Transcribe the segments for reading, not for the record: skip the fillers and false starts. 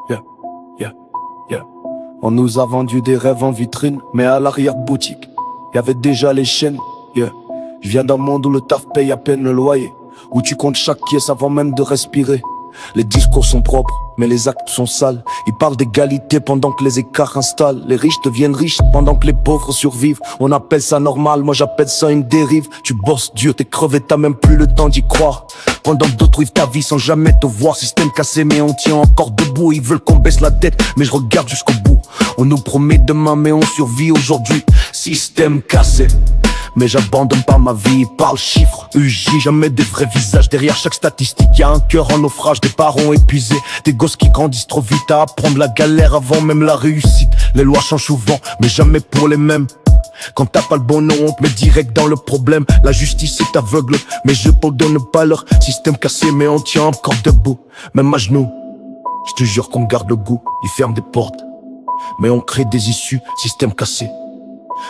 yeah, yeah, yeah. On nous a vendu des rêves en vitrine, mais à l'arrière-boutique, y'avait déjà les chaînes, yeah. Je viens d'un monde où le taf paye à peine le loyer, où tu comptes chaque pièce avant même de respirer. Les discours sont propres, mais les actes sont sales. Ils parlent d'égalité pendant que les écarts installent. Les riches deviennent riches pendant que les pauvres survivent. On appelle ça normal, moi j'appelle ça une dérive. Tu bosses dur, t'es crevé, t'as même plus le temps d'y croire. Pendant que d'autres vivent ta vie sans jamais te voir. Système cassé mais on tient encore debout. Ils veulent qu'on baisse la tête, mais je regarde jusqu'au bout. On nous promet demain mais on survit aujourd'hui. Système cassé, mais j'abandonne pas ma vie, parle chiffres, UJ, jamais des vrais visages. Derrière chaque statistique, y'a un cœur en naufrage, des parents épuisés, des gosses qui grandissent trop vite à apprendre la galère avant même la réussite. Les lois changent souvent, mais jamais pour les mêmes. Quand t'as pas le bon nom, on te met direct dans le problème. La justice est aveugle, mais je pardonne pas leur système cassé, mais on tient encore debout. Même à genoux, je te jure qu'on garde le goût. Ils ferment des portes, mais on crée des issues, système cassé.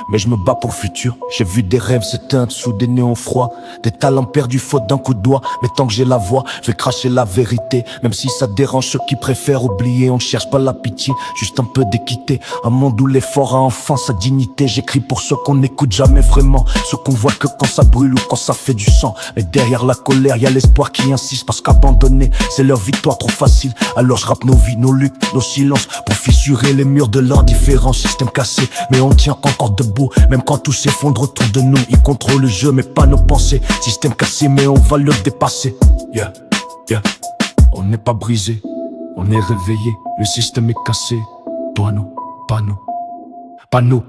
Mais je me bats pour le futur. J'ai vu des rêves s'éteindre sous des néons froids, des talents perdus faute d'un coup de doigt. Mais tant que j'ai la voix, je vais cracher la vérité. Même si ça dérange ceux qui préfèrent oublier. On cherche pas la pitié, juste un peu d'équité. Un monde où l'effort a enfin sa dignité. J'écris pour ceux qu'on n'écoute jamais vraiment, ceux qu'on voit que quand ça brûle ou quand ça fait du sang. Mais derrière la colère, y a l'espoir qui insiste. Parce qu'abandonner, c'est leur victoire trop facile. Alors je rappe nos vies, nos luttes, nos silences, pour fissurer les murs de leurs différents. Système cassé, mais on tient encore debout, même quand tout s'effondre autour de nous. Ils contrôlent le jeu mais pas nos pensées. Système cassé mais on va le dépasser. Yeah, yeah. On n'est pas brisé, on est réveillé. Le système est cassé. Toi nous, pas nous, pas nous.